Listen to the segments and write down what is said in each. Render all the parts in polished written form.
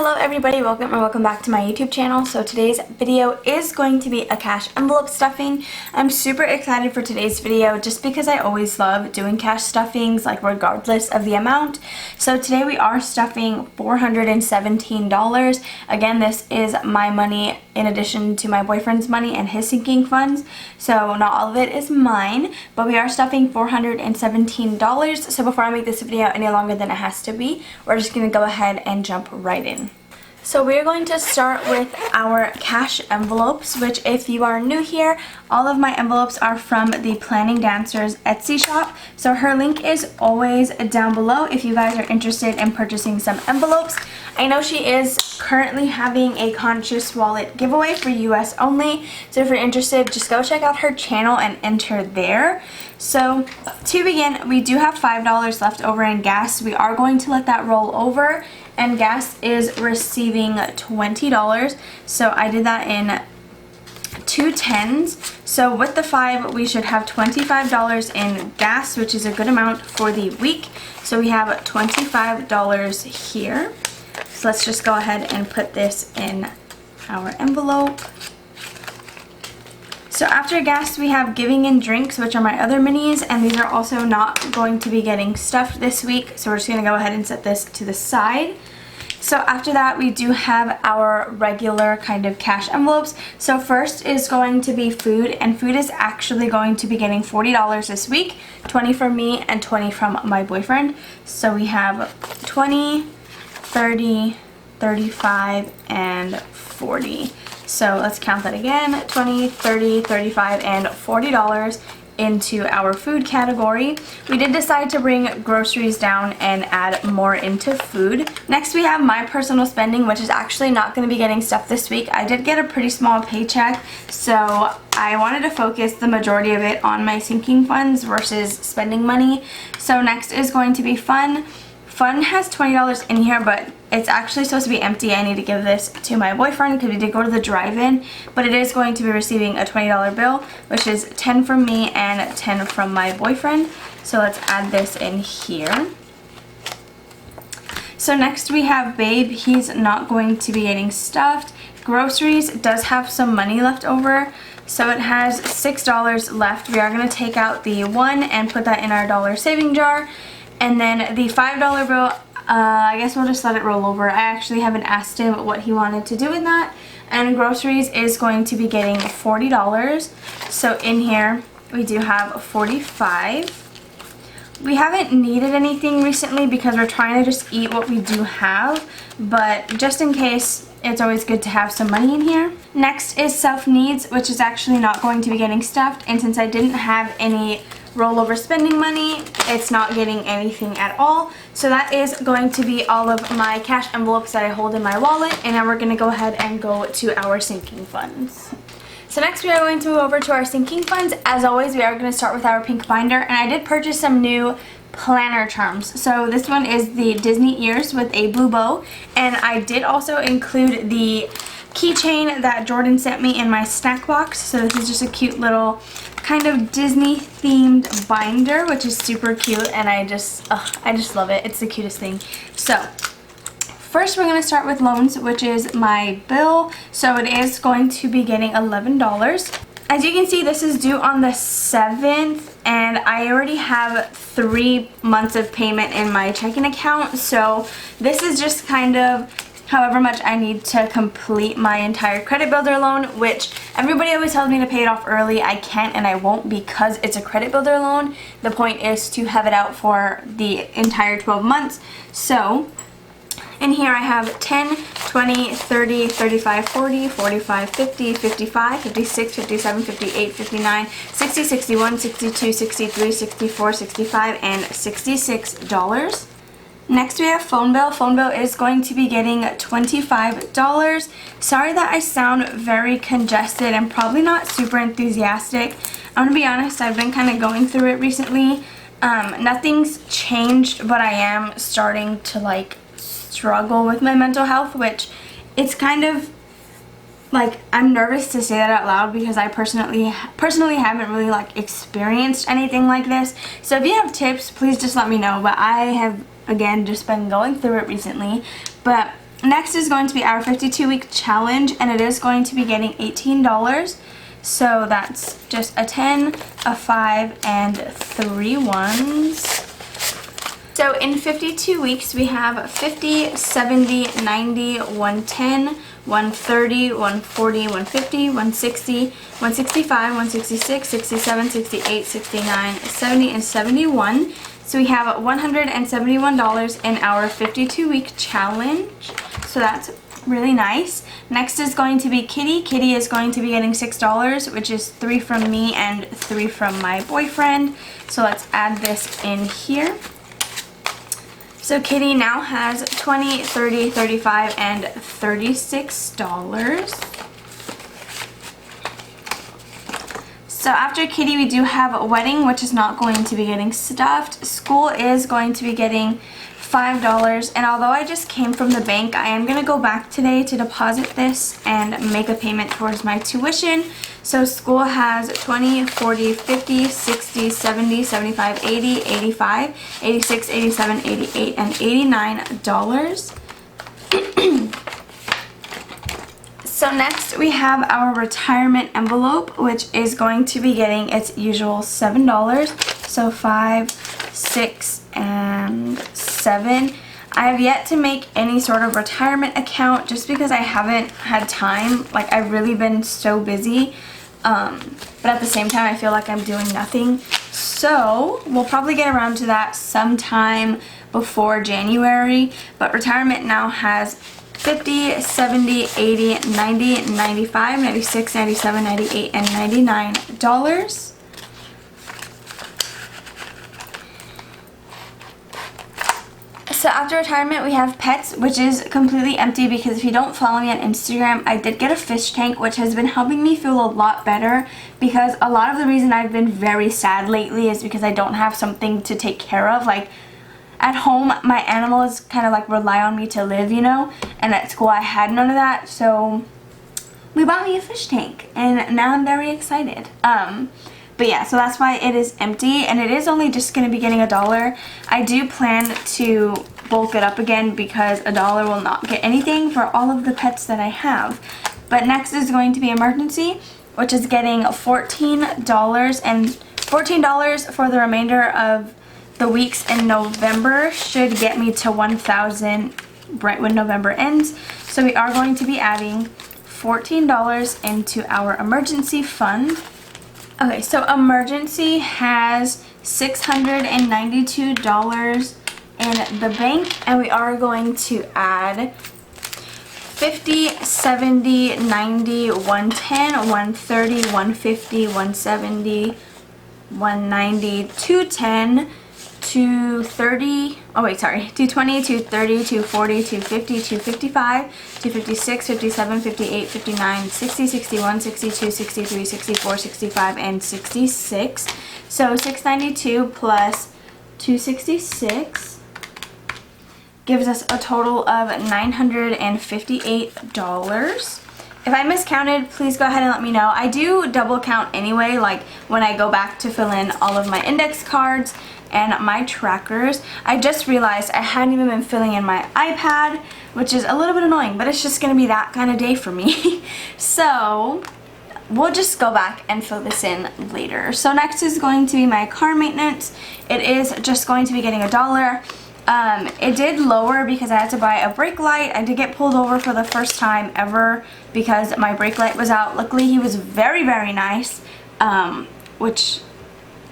Hello everybody, welcome back to my YouTube channel. So today's video is going to be a cash envelope stuffing. I'm super excited for today's video just because I always love doing cash stuffings, like regardless of the amount. So today we are stuffing $417. Again, this is my money in addition to my boyfriend's money and his sinking funds. So not all of it is mine, but we are stuffing $417. So before I make this video any longer than it has to be, we're just going to go ahead and jump right in. So we're going to start with our cash envelopes, which if you are new here, all of my envelopes are from the Planning Dancer's Etsy shop. So her link is always down below if you guys are interested in purchasing some envelopes. I know she is currently having a Conscious Wallet giveaway for US only. So if you're interested, just go check out her channel and enter there. So to begin, we do have $5 left over in gas. We are going to let that roll over. And gas is receiving $20. So I did that in 2 10s. So with the 5, we should have $25 in gas, which is a good amount for the week. So we have $25 here. So let's just go ahead and put this in our envelope. So after gas, we have giving and drinks, which are my other minis, and these are also not going to be getting stuffed this week. So we're just going to go ahead and set this to the side. So after that, we do have our regular kind of cash envelopes. So first is going to be food, and food is actually going to be getting $40 this week, 20 from me and 20 from my boyfriend. So we have 20, 30, 35, and 40. So let's count that again, 20, 30, 35, and $40 into our food category. We did decide to bring groceries down and add more into food. Next we have my personal spending, which is actually not going to be getting stuff this week. I did get a pretty small paycheck, so I wanted to focus the majority of it on my sinking funds versus spending money. So next is going to be fun. Fun has $20 in here, but it's actually supposed to be empty. I need to give this to my boyfriend because we did go to the drive-in, but it is going to be receiving a $20 bill, which is 10 from me and 10 from my boyfriend. So let's add this in here. So next we have Babe. He's not going to be getting stuffed. Groceries does have some money left over. So it has $6 left. We are going to take out the 1 and put that in our dollar saving jar. And then the $5 bill, I guess we'll just let it roll over. I actually haven't asked him what he wanted to do with that. And groceries is going to be getting $40. So in here, we do have 45. We haven't needed anything recently because we're trying to just eat what we do have. But just in case, it's always good to have some money in here. Next is self-needs, which is actually not going to be getting stuffed. And since I didn't have any rollover spending money, it's not getting anything at all. So that is going to be all of my cash envelopes that I hold in my wallet. And now we're going to go ahead and go to our sinking funds. So next we are going to move over to our sinking funds. As always, we are going to start with our pink binder, and I did purchase some new planner charms. So this one is the Disney ears with a blue bow, and I did also include the keychain that Jordan sent me in my snack box. So this is just a cute little kind of Disney themed binder, which is super cute, and I just love it. It's the cutest thing. So first we're going to start with loans, which is my bill. So it is going to be getting $11. As you can see, this is due on the 7th, and I already have 3 months of payment in my checking account. So this is just kind of however much I need to complete my entire credit builder loan, which everybody always tells me to pay it off early. I can't and I won't because it's a credit builder loan. The point is to have it out for the entire 12 months. So in here I have 10, 20, 30, 35, 40, 45, 50, 55, 56, 57, 58, 59, 60, 61, 62, 63, 64, 65, and $66. Next we have phone bill. Phone bill is going to be getting $25. Sorry that I sound very congested and probably not super enthusiastic. I'm gonna be honest, I've been kind of going through it recently. Nothing's changed, but I am starting to like struggle with my mental health, which it's kind of like, I'm nervous to say that out loud because I personally haven't really like experienced anything like this. So if you have tips, please just let me know. But I have, again, just been going through it recently. But Next is going to be our 52-week challenge, and it is going to be getting $18. So that's just a 10, a 5, and 3 ones. So in 52 weeks, we have 50, 70, 90, 110, 130, 140, 150, 160, 165, 166, 67, 68, 69, 70, and 71. So we have $171 in our 52-week challenge. So that's really nice. Next is going to be Kitty. Kitty is going to be getting $6, which is 3 from me and 3 from my boyfriend. So let's add this in here. So Kitty now has $20, $30, $35, and $36. So after Kitty, we do have a wedding, which is not going to be getting stuffed. School is going to be getting $5, and although I just came from the bank, I am going to go back today to deposit this and make a payment towards my tuition. So school has 20, 40, 50, 60, 70, 75, 80, 85, 86, 87, 88, and $89. So next we have our retirement envelope, which is going to be getting its usual $7. So 5, 6, and 7. I have yet to make any sort of retirement account just because I haven't had time. Like, I've really been so busy. But at the same time, I feel like I'm doing nothing. So we'll probably get around to that sometime before January. But retirement now has 50, 70, 80, 90, 95, 96, 97, 98, and $99. So after retirement, we have pets, which is completely empty because if you don't follow me on Instagram, I did get a fish tank, which has been helping me feel a lot better, because a lot of the reason I've been very sad lately is because I don't have something to take care of. Like, at home, my animals kind of like rely on me to live, you know, and at school I had none of that, so we bought me a fish tank, and now I'm very excited. But yeah, so that's why it is empty, and it is only just going to be getting $1. I do plan to bulk it up again because $1 will not get anything for all of the pets that I have. But next is going to be emergency, which is getting $14, and $14 for the remainder of the weeks in November should get me to $1,000 right when November ends. So we are going to be adding $14 into our emergency fund. Okay, so emergency has $692 in the bank, and we are going to add 50, 70, 90, 110, 130, 150, 170, 190, 210, 230, oh wait, sorry, 220, 230, 240, 250, 255, 256, 57, 58, 59, 60, 61, 62, 63, 64, 65, and 66. So 692 plus 266 gives us a total of $958. If I miscounted, please go ahead and let me know. I do double count anyway, like when I go back to fill in all of my index cards and my trackers. I just realized I hadn't even been filling in my iPad, which is a little bit annoying, but it's just going to be that kind of day for me. So we'll just go back and fill this in later. So next is going to be my car maintenance. It is just going to be getting $1. It did lower because I had to buy a brake light. I did get pulled over for the first time ever because my brake light was out. Luckily, he was very, very nice, which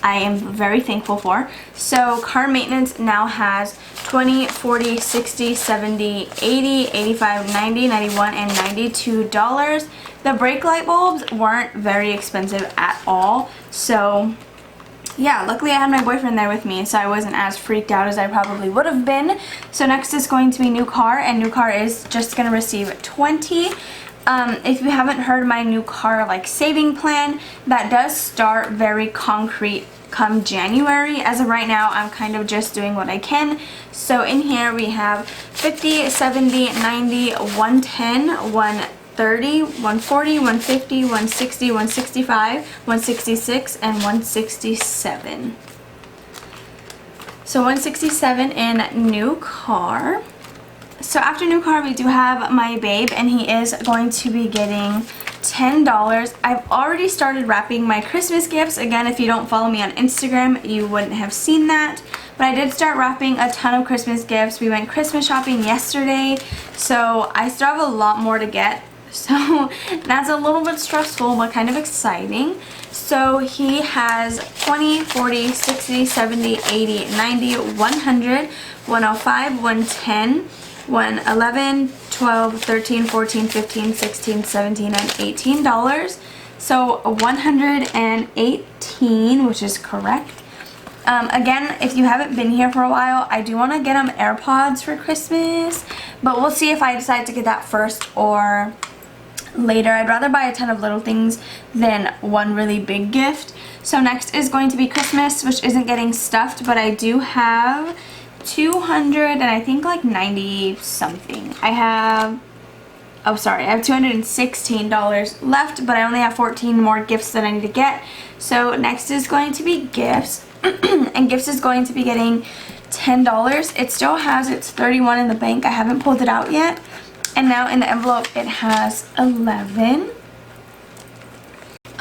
I am very thankful for. So car maintenance now has 20, 40, 60, 70, 80, 85, 90, 91, and $92. The brake light bulbs weren't very expensive at all. So yeah, luckily I had my boyfriend there with me, so I wasn't as freaked out as I probably would have been. So next is going to be new car, and new car is just going to receive 20. If you haven't heard my new car like saving plan, that does start very concrete come January. As of right now, I'm kind of just doing what I can. So in here we have 50, 70, 90, 110, 130, 140, 150, 160, 165, 166, and 167. So 167 in new car. So after new car, we do have my babe, and he is going to be getting $10. I've already started wrapping my Christmas gifts. Again, if you don't follow me on Instagram, you wouldn't have seen that. But I did start wrapping a ton of Christmas gifts. We went Christmas shopping yesterday, so I still have a lot more to get. So that's a little bit stressful, but kind of exciting. So he has 20, 40, 60, 70, 80, 90, 100, 105, 110, 111, 12, 13, 14, 15, 16, 17, and $18. So 118, which is correct. Again, if you haven't been here for a while, I do want to get him AirPods for Christmas, but we'll see if I decide to get that first or later. I'd rather buy a ton of little things than one really big gift. So next is going to be Christmas, which isn't getting stuffed, but I do have 200 and I think like 90 something. I have $216 left, but I only have 14 more gifts that I need to get. So next is going to be gifts. And gifts is going to be getting $10. It still has its 31 in the bank. I haven't pulled it out yet. And now in the envelope it has 11.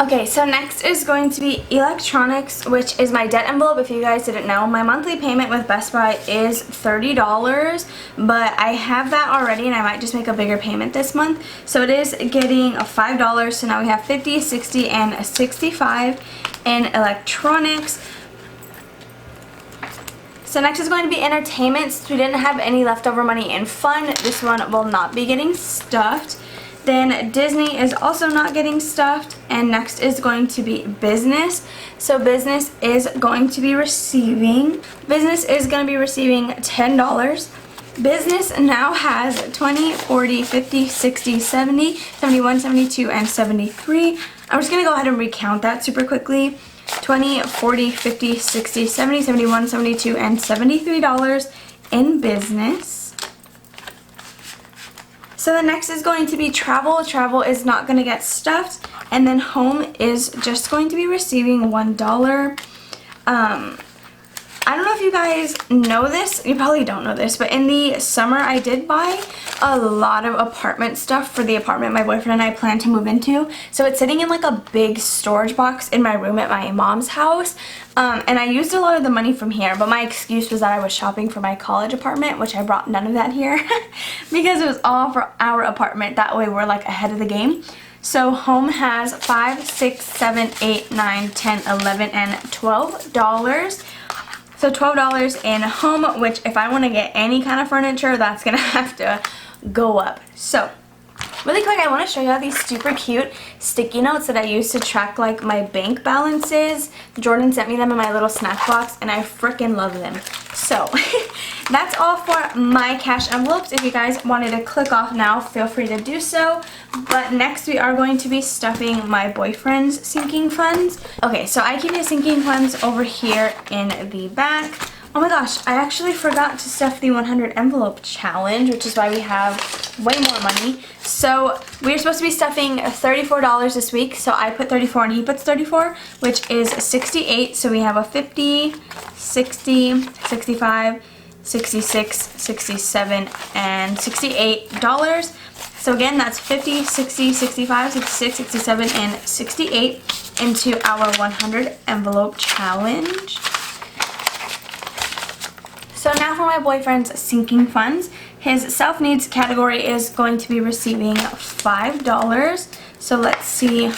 Okay, so next is going to be electronics, which is my debt envelope. If you guys didn't know, my monthly payment with Best Buy is $30, but I have that already and I might just make a bigger payment this month. So it is getting a $5, so now we have 50, 60, and 65 in electronics. So next is going to be entertainment. Since we didn't have any leftover money in fun, this one will not be getting stuffed. Then Disney is also not getting stuffed. And next is going to be business. So business is going to be receiving $10. Business now has 20, 40, 50, 60, 70, 71, 72, and 73. I'm just going to go ahead and recount that super quickly. 20, 40, 50, 60, 70, 71, 72, and $73 in business. So the next is going to be travel. Travel is not going to get stuffed. And then home is just going to be receiving $1. I don't know if you guys know this, you probably don't know this, but in the summer I did buy a lot of apartment stuff for the apartment my boyfriend and I plan to move into. So it's sitting in like a big storage box in my room at my mom's house. And I used a lot of the money from here, but my excuse was that I was shopping for my college apartment, which I brought none of that here because it was all for our apartment. That way we're like ahead of the game. So home has 5, 6, 7, 8, 9, 10, 11, and $12. So $12 in home, which if I want to get any kind of furniture, that's going to have to go up. So really quick, I want to show you all these super cute sticky notes that I use to track like my bank balances. Jordan sent me them in my little snack box and I freaking love them. So that's all for my cash envelopes. If you guys wanted to click off now, feel free to do so. But next we are going to be stuffing my boyfriend's sinking funds. Okay, so I keep his sinking funds over here in the back. Oh my gosh, I actually forgot to stuff the 100 envelope challenge, which is why we have way more money. So we're supposed to be stuffing $34 this week, so I put 34 and he puts 34, which is 68. So we have a 50, 60, 65, 66, 67, and $68. So again, that's 50, 60, 65, 66, 67, and 68 into our 100 envelope challenge. So now for my boyfriend's sinking funds. His self-needs category is going to be receiving $5. So let's see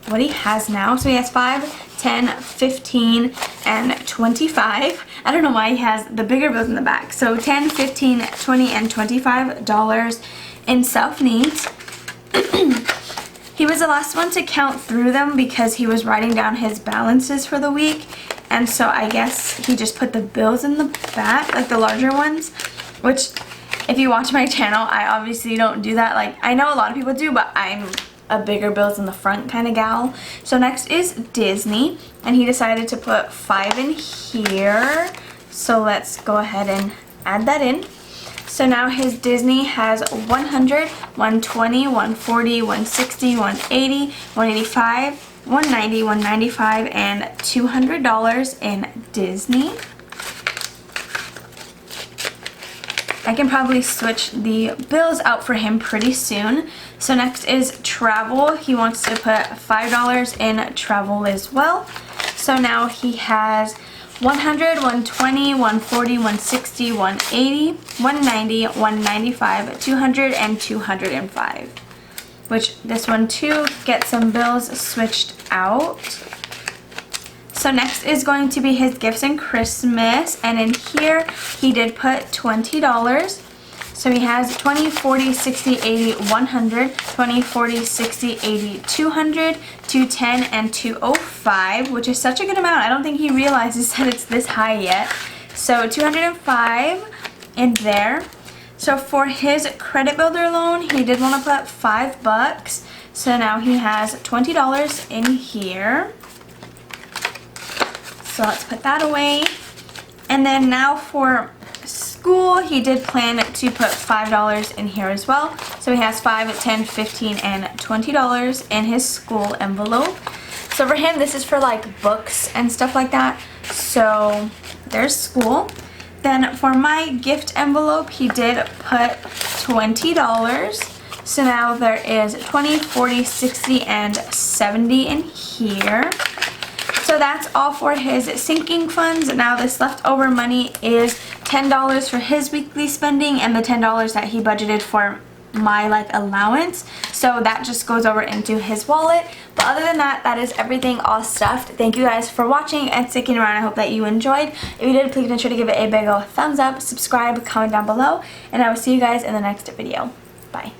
what he has now. So he has 5, 10, 15, and 25. I don't know why he has the bigger bills in the back. So 10, 15, 20, and $25 in self-needs. He was the last one to count through them because he was writing down his balances for the week. And so I guess he just put the bills in the back, like the larger ones, which if you watch my channel, I obviously don't do that. Like, I know a lot of people do, but I'm a bigger bills in the front kind of gal. So next is Disney, and he decided to put 5 in here. So let's go ahead and add that in. So now his Disney has 100, 120, 140, 160, 180, 185, 190, 195, and $200 in Disney. I can probably switch the bills out for him pretty soon. So next is travel. He wants to put $5 in travel as well. So now he has 100, 120, 140, 160, 180, 190, 195, 200, and 205. Which this one too, get some bills switched out. So next is going to be his gifts and Christmas, and in here he did put $20. So he has 20, 40, 60, 80, 100, 20, 40, 60, 80, 200, 210, and 205, which is such a good amount. I don't think he realizes that it's this high yet. So 205 in there. So for his credit builder loan, he did want to put $5. So now he has $20 in here. So let's put that away. And then now for school, he did plan to put $5 in here as well. So he has $5, $10, $15, and $20 in his school envelope. So for him, this is for like books and stuff like that. So there's school. Then for my gift envelope, he did put $20. So now there is 20, 40, 60, and 70 in here. So that's all for his sinking funds. Now this leftover money is $10 for his weekly spending and the $10 that he budgeted for my allowance. So that just goes over into his wallet. But other than that, that is everything all stuffed. Thank you guys for watching and sticking around. I hope that you enjoyed. If you did, please make sure to give it a big old thumbs up, subscribe, comment down below, and I will see you guys in the next video. Bye.